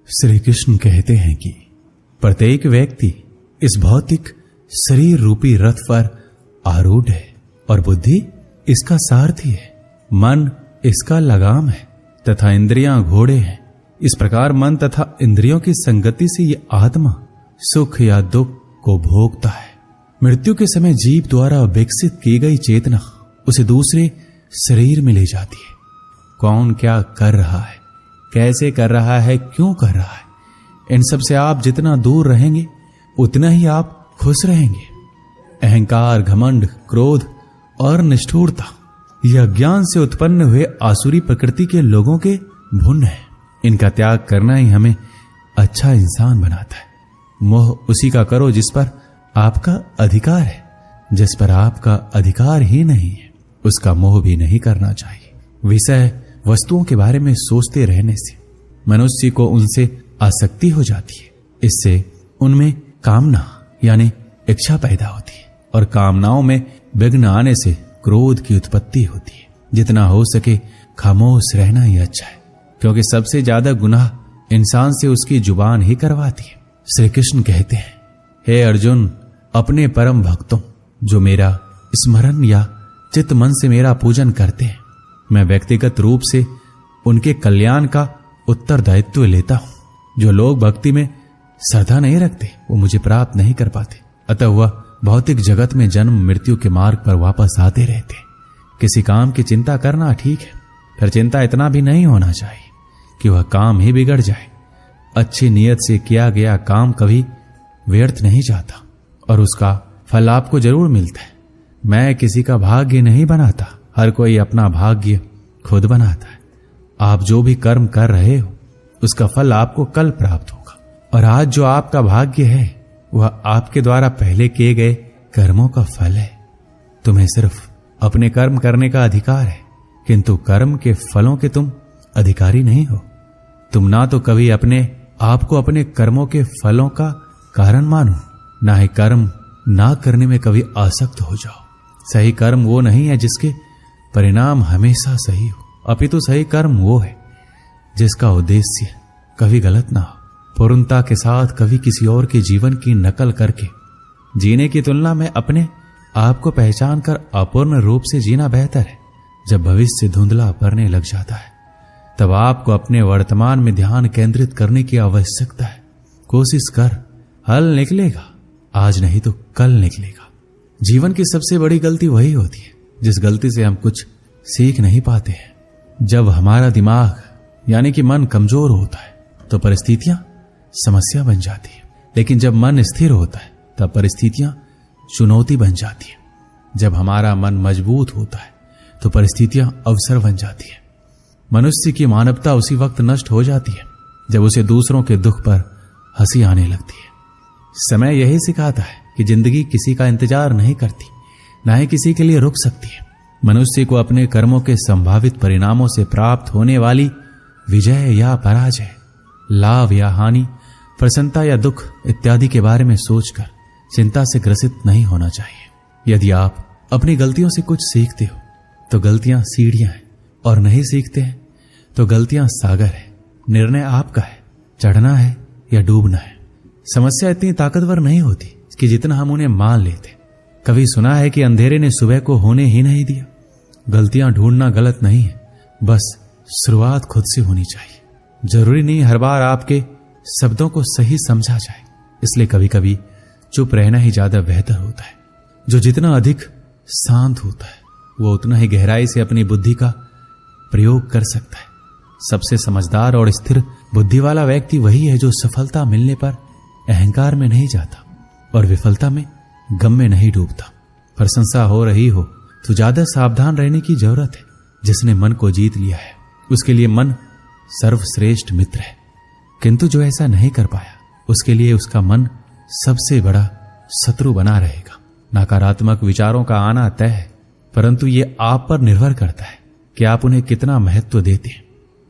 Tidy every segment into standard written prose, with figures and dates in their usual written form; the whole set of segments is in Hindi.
श्री कृष्ण कहते हैं कि प्रत्येक व्यक्ति इस भौतिक शरीर रूपी रथ पर आरूढ़ है और बुद्धि इसका सारथी है। मन इसका लगाम है तथा इंद्रियां घोड़े हैं। इस प्रकार मन तथा इंद्रियों की संगति से ये आत्मा सुख या दुख को भोगता है। मृत्यु के समय जीव द्वारा विकसित की गई चेतना उसे दूसरे शरीर में ले जाती है। कौन क्या कर रहा है, कैसे कर रहा है, क्यों कर रहा है, इन सब से आप जितना दूर रहेंगे उतना ही आप खुश रहेंगे। अहंकार, घमंड, क्रोध और निष्ठुरता यह अज्ञान से उत्पन्न हुए आसुरी प्रकृति के लोगों के भुन है। इनका त्याग करना ही हमें अच्छा इंसान बनाता है। मोह उसी का करो जिस पर आपका अधिकार है। जिस पर आपका अधिकार ही नहीं है उसका मोह भी नहीं करना चाहिए। विषय वस्तुओं के बारे में सोचते रहने से मनुष्य को उनसे आसक्ति हो जाती है। इससे उनमें कामना यानी इच्छा पैदा होती है और कामनाओं में विघ्न आने से क्रोध की उत्पत्ति होती है। जितना हो सके खामोश रहना ही अच्छा है, क्योंकि सबसे ज्यादा गुनाह इंसान से उसकी जुबान ही करवाती है। श्री कृष्ण कहते हैं, हे अर्जुन, अपने परम भक्तों जो मेरा स्मरण या चित्त मन से मेरा पूजन करते हैं, मैं व्यक्तिगत रूप से उनके कल्याण का उत्तरदायित्व लेता हूं। जो लोग भक्ति में श्रद्धा नहीं रखते वो मुझे प्राप्त नहीं कर पाते, अतः वह भौतिक जगत में जन्म मृत्यु के मार्ग पर वापस आते रहते। किसी काम की चिंता करना ठीक है, फिर चिंता इतना भी नहीं होना चाहिए कि वह काम ही बिगड़ जाए। अच्छी नीयत से किया गया काम कभी व्यर्थ नहीं जाता और उसका फल आपको जरूर मिलता है। मैं किसी का भाग्य नहीं बनाता, हर कोई अपना भाग्य खुद बनाता है। आप जो भी कर्म कर रहे हो उसका फल आपको कल प्राप्त होगा, और आज जो आपका भाग्य है वह आपके द्वारा पहले किए गए कर्मों का फल है। तुम्हें सिर्फ अपने कर्म करने का अधिकार है, किंतु कर्म के फलों के तुम अधिकारी नहीं हो। तुम ना तो कभी अपने आप को अपने कर्मों के फलों का कारण मानो, ना ही कर्म ना करने में कभी आसक्त हो जाओ। सही कर्म वो नहीं है जिसके परिणाम हमेशा सही हो, अपितु सही कर्म वो है जिसका उद्देश्य कभी गलत ना हो। पूर्णता के साथ कभी किसी और के जीवन की नकल करके जीने की तुलना में अपने आप को पहचान कर अपूर्ण रूप से जीना बेहतर है। जब भविष्य धुंधला पड़ने लग जाता है तब आपको अपने वर्तमान में ध्यान केंद्रित करने की आवश्यकता है। कोशिश कर, हल निकलेगा, आज नहीं तो कल निकलेगा। जीवन की सबसे बड़ी गलती वही होती है जिस गलती से हम कुछ सीख नहीं पाते हैं। जब हमारा दिमाग यानी कि मन कमजोर होता है तो परिस्थितियां समस्या बन जाती है, लेकिन जब मन स्थिर होता है तब परिस्थितियां चुनौती बन जाती है। जब हमारा मन मजबूत होता है तो परिस्थितियां अवसर बन जाती है। मनुष्य की मानवता उसी वक्त नष्ट हो जाती है जब उसे दूसरों के दुख पर हंसी आने लगती है। समय यही सिखाता है कि जिंदगी किसी का इंतजार नहीं करती, ना ही किसी के लिए रुक सकती है। मनुष्य को अपने कर्मों के संभावित परिणामों से प्राप्त होने वाली विजय या पराजय, लाभ या हानि, प्रसन्नता या दुख इत्यादि के बारे में सोचकर चिंता से ग्रसित नहीं होना चाहिए। यदि आप अपनी गलतियों से कुछ सीखते हो तो गलतियां सीढ़ियां हैं, और नहीं सीखते हैं तो गलतियां सागर है। निर्णय आपका है, चढ़ना है या डूबना है। समस्या इतनी ताकतवर नहीं होती कि जितना हम उन्हें मान लेते। कभी सुना है कि अंधेरे ने सुबह को होने ही नहीं दिया। गलतियां ढूंढना गलत नहीं है, बस शुरुआत खुद से होनी चाहिए। जरूरी नहीं हर बार आपके शब्दों को सही समझा जाए, इसलिए कभी कभी चुप रहना ही ज्यादा बेहतर होता है। जो जितना अधिक शांत होता है वो उतना ही गहराई से अपनी बुद्धि का प्रयोग कर सकता है। सबसे समझदार और स्थिर बुद्धि वाला व्यक्ति वही है जो सफलता मिलने पर अहंकार में नहीं जाता और विफलता में गम में नहीं डूबता। प्रशंसा हो रही हो तो ज्यादा सावधान रहने की जरूरत है। जिसने मन को जीत लिया है उसके लिए मन सर्वश्रेष्ठ मित्र है, किंतु जो ऐसा नहीं कर पाया उसके लिए उसका मन सबसे बड़ा शत्रु बना रहेगा। नकारात्मक विचारों का आना तय है, परंतु ये आप पर निर्भर करता है कि आप उन्हें कितना महत्व देते हैं।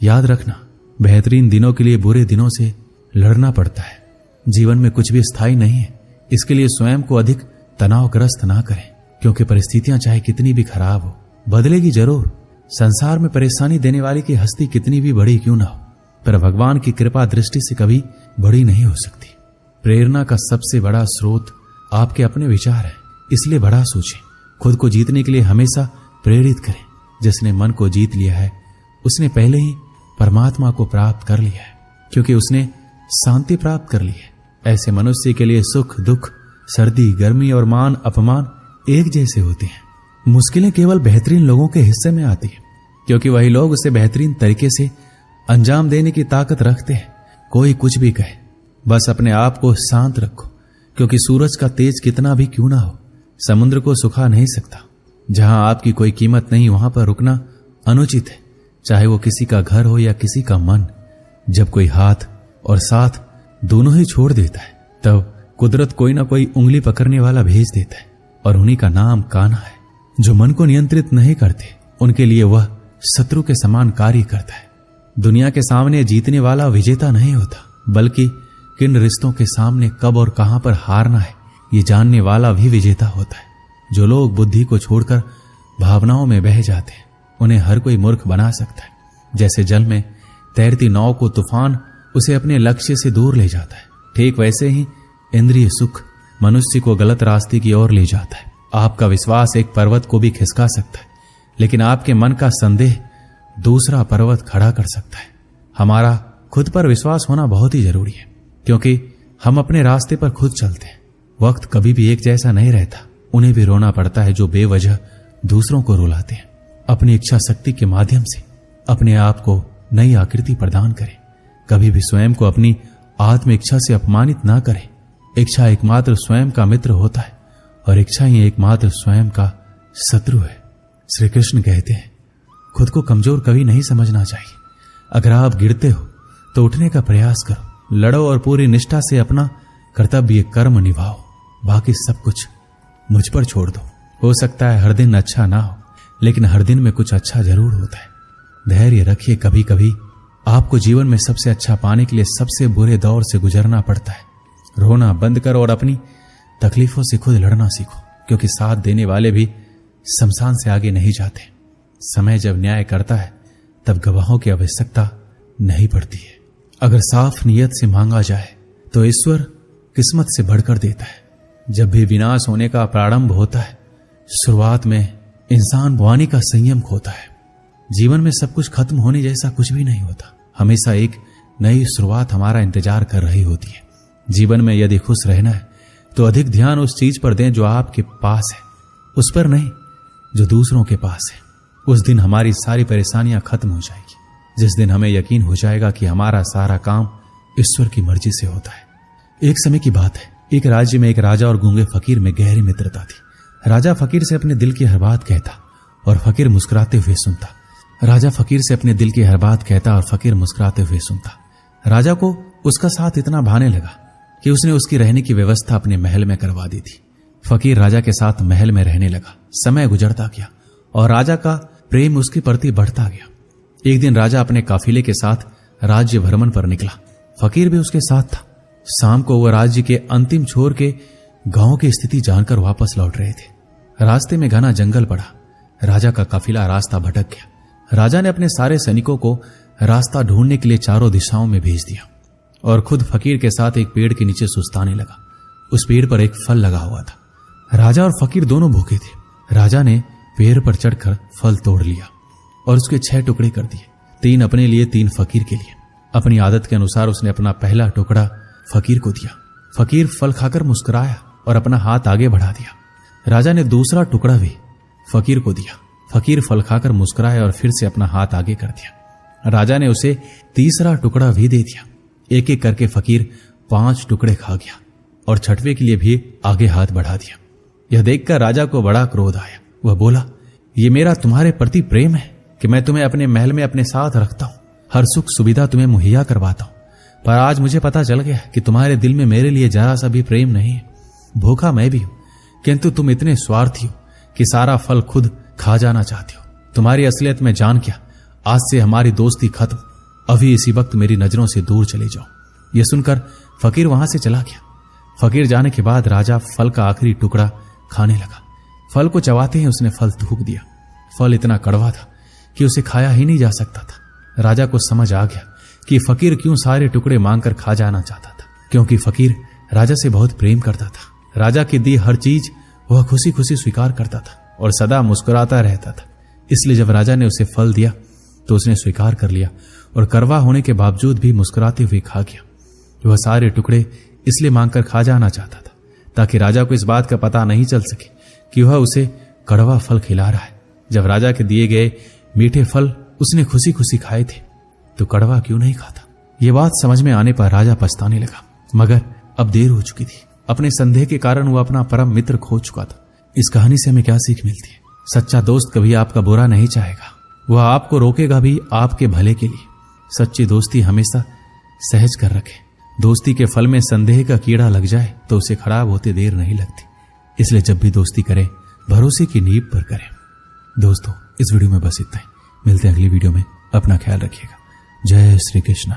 याद रखना, बेहतरीन दिनों के लिए बुरे दिनों से लड़ना पड़ता है। जीवन में कुछ भी स्थायी नहीं है, इसके लिए स्वयं को अधिक तनावग्रस्त ना करें, क्योंकि परिस्थितियां चाहे कितनी भी खराब हो बदलेगी जरूर। संसार में परेशानी देने वाली की हस्ती कितनी भी बड़ी क्यों ना हो, पर भगवान की कृपा दृष्टि से कभी बड़ी नहीं हो सकती। प्रेरणा का सबसे बड़ा स्रोत आपके अपने विचार है, इसलिए बड़ा सोचें। खुद को जीतने के लिए हमेशा प्रेरित करें। जिसने मन को जीत लिया है उसने पहले ही परमात्मा को प्राप्त कर लिया है, क्योंकि उसने शांति प्राप्त कर ली है। ऐसे मनुष्य के लिए सुख दुख, सर्दी गर्मी और मान अपमान एक जैसे होते हैं। मुश्किलें केवल बेहतरीन लोगों के हिस्से में आती है, क्योंकि वही लोग उसे बेहतरीन तरीके से अंजाम देने की ताकत रखते हैं। कोई कुछ भी कहे, बस अपने आप को शांत रखो, क्योंकि सूरज का तेज कितना भी क्यों ना हो, समुद्र को सुखा नहीं सकता। जहां आपकी कोई कीमत नहीं, वहां पर रुकना अनुचित है, चाहे वो किसी का घर हो या किसी का मन। जब कोई हाथ और साथ दोनों ही छोड़ देता है, तब कुदरत कोई ना कोई उंगली पकड़ने वाला भेज देता है, और उन्हीं का नाम कान्हा है। जो मन को नियंत्रित नहीं करते, उनके लिए वह शत्रु के समान कार्य करता है। दुनिया के सामने जीतने वाला विजेता नहीं होता, बल्कि किन रिश्तों के सामने कब और कहां पर हारना है, ये जानने वाला भी विजेता होता है। जो लोग बुद्धि को छोड़कर भावनाओं में बह जाते हैं, उन्हें हर कोई मूर्ख बना सकता है। जैसे जल में तैरती नाव को तूफान उसे अपने लक्ष्य से दूर ले जाता है, ठीक वैसे ही इंद्रिय सुख मनुष्य को गलत रास्ते की ओर ले जाता है। आपका विश्वास एक पर्वत को भी खिसका सकता है, लेकिन आपके मन का संदेह दूसरा पर्वत खड़ा कर सकता है। हमारा खुद पर विश्वास होना बहुत ही जरूरी है, क्योंकि हम अपने रास्ते पर खुद चलते हैं। वक्त कभी भी एक जैसा नहीं रहता। उन्हें भी रोना पड़ता है जो बेवजह दूसरों को रुलाते हैं। अपनी इच्छा शक्ति के माध्यम से अपने आप को नई आकृति प्रदान करें। कभी भी स्वयं को अपनी आत्म इच्छा से अपमानित ना करें। इच्छा एकमात्र स्वयं का मित्र होता है, और इच्छा ही एकमात्र स्वयं का शत्रु है। श्री कृष्ण कहते हैं, खुद को कमजोर कभी नहीं समझना चाहिए। अगर आप गिरते हो तो उठने का प्रयास करो, लड़ो और पूरी निष्ठा से अपना कर्तव्य कर्म निभाओ। बाकी सब कुछ मुझ पर छोड़ दो। हो सकता है हर दिन अच्छा ना हो, लेकिन हर दिन में कुछ अच्छा जरूर होता है। धैर्य रखिए। कभी कभी आपको जीवन में सबसे अच्छा पाने के लिए सबसे बुरे दौर से गुजरना पड़ता है। रोना बंद करो और अपनी तकलीफों से खुद लड़ना सीखो, क्योंकि साथ देने वाले भी शमशान से आगे नहीं जाते। समय जब न्याय करता है, तब गवाहों की आवश्यकता नहीं पड़ती है। अगर साफ नियत से मांगा जाए तो ईश्वर किस्मत से बढ़कर देता है। जब भी विनाश होने का प्रारंभ होता है, शुरुआत में इंसान वाणी का संयम खोता है। जीवन में सब कुछ खत्म होने जैसा कुछ भी नहीं होता। हमेशा एक नई शुरुआत हमारा इंतजार कर रही होती है। जीवन में यदि खुश रहना है तो अधिक ध्यान उस चीज पर दें जो आपके पास है, उस पर नहीं जो दूसरों के पास है। उस दिन हमारी सारी परेशानियां खत्म हो जाएगी, जिस दिन हमें यकीन हो जाएगा कि हमारा सारा काम ईश्वर की मर्जी से होता है। एक समय की बात है, एक राज्य में एक राजा और गूंगे फकीर में गहरी मित्रता थी। राजा फकीर से अपने दिल की हर बात कहता और फकीर मुस्कुराते हुए सुनता। राजा फकीर से अपने दिल की हर बात कहता और फकीर मुस्कुराते हुए सुनता। राजा को उसका साथ इतना भाने लगा कि उसने उसकी रहने की व्यवस्था अपने महल में करवा दी थी। फकीर राजा के साथ महल में रहने लगा। समय गुजरता गया और राजा का प्रेम उसके प्रति बढ़ता गया। एक दिन राजा अपने काफिले के साथ राज्य भ्रमण पर निकला। फकीर भी उसके साथ था। शाम को वह राज्य के अंतिम छोर के गांव की स्थिति जानकर वापस लौट रहे थे। रास्ते में घना जंगल पड़ा। राजा का काफिला रास्ता भटक गया। राजा ने अपने सारे सैनिकों को रास्ता ढूंढने के लिए चारों दिशाओं में भेज दिया और खुद फकीर के साथ एक पेड़ के नीचे सुस्ताने लगा। उस पेड़ पर एक फल लगा हुआ था। राजा और फकीर दोनों भूखे थे। राजा ने पेड़ पर चढ़कर फल तोड़ लिया और उसके 6 टुकड़े कर दिए, 3 अपने लिए, 3 फकीर के लिए। अपनी आदत के अनुसार उसने अपना पहला टुकड़ा फकीर को दिया। फकीर फल खाकर मुस्कुराया और अपना हाथ आगे बढ़ा दिया। राजा ने दूसरा टुकड़ा भी फकीर को दिया। फकीर फल खाकर मुस्कुराया और फिर से अपना हाथ आगे कर दिया। राजा ने उसे तीसरा टुकड़ा भी दे दिया। एक एक करके फकीर 5 टुकड़े खा गया और 6वें के लिए भी आगे हाथ बढ़ा दिया। यह देखकर राजा को बड़ा क्रोध आया। वह बोला, ये मेरा तुम्हारे प्रति प्रेम है कि मैं तुम्हें अपने महल में अपने साथ रखता हूं, हर सुख सुविधा तुम्हें मुहैया करवाता हूं, पर आज मुझे पता चल गया कि तुम्हारे दिल में मेरे लिए जरा सा भी प्रेम नहीं है। भूखा मैं भी हूं, किंतु तुम इतने स्वार्थी हो कि सारा फल खुद खा जाना चाहते हो। तुम्हारी असलियत में जान क्या, आज से हमारी दोस्ती खत्म। अभी इसी वक्त मेरी नजरों से दूर चले जाओ। यह सुनकर फकीर वहां से चला गया। फकीर जाने के बाद राजा फल का आखिरी टुकड़ा खाने लगा। फल को चबाते ही उसने फल थूक दिया। फल इतना कड़वा था कि उसे खाया ही नहीं जा सकता था। राजा को समझ आ गया कि फकीर क्यों सारे टुकड़े मांगकर खा जाना चाहता था, क्योंकि फकीर राजा से बहुत प्रेम करता था। राजा की दी हर चीज वह खुशी खुशी स्वीकार करता था और सदा मुस्कुराता रहता था। इसलिए जब राजा ने उसे फल दिया तो उसने स्वीकार कर लिया और कड़वा होने के बावजूद भी मुस्कुराते हुए खा गया। वह सारे टुकड़े इसलिए मांगकर खा जाना चाहता था ताकि राजा को इस बात का पता नहीं चल सके कि वह उसे कड़वा फल खिला रहा है। जब राजा के दिए गए मीठे फल उसने खुशी खुशी खाए थे तो कड़वा क्यों नहीं खाता। ये बात समझ में आने पर राजा पछताने लगा, मगर अब देर हो चुकी थी। अपने संदेह के कारण वह अपना परम मित्र खो चुका था। इस कहानी से हमें क्या सीख मिलती है? सच्चा दोस्त कभी आपका बुरा नहीं चाहेगा, वह आपको रोकेगा भी आपके भले के लिए। सच्ची दोस्ती हमेशा सहज कर रखे। दोस्ती के फल में संदेह का कीड़ा लग जाए तो उसे खराब होते देर नहीं लगती। इसलिए जब भी दोस्ती करें भरोसे की नींव पर करें। दोस्तों, इस वीडियो में बस इतना ही। मिलते हैं अगली वीडियो में। अपना ख्याल रखिएगा। जय श्री कृष्ण।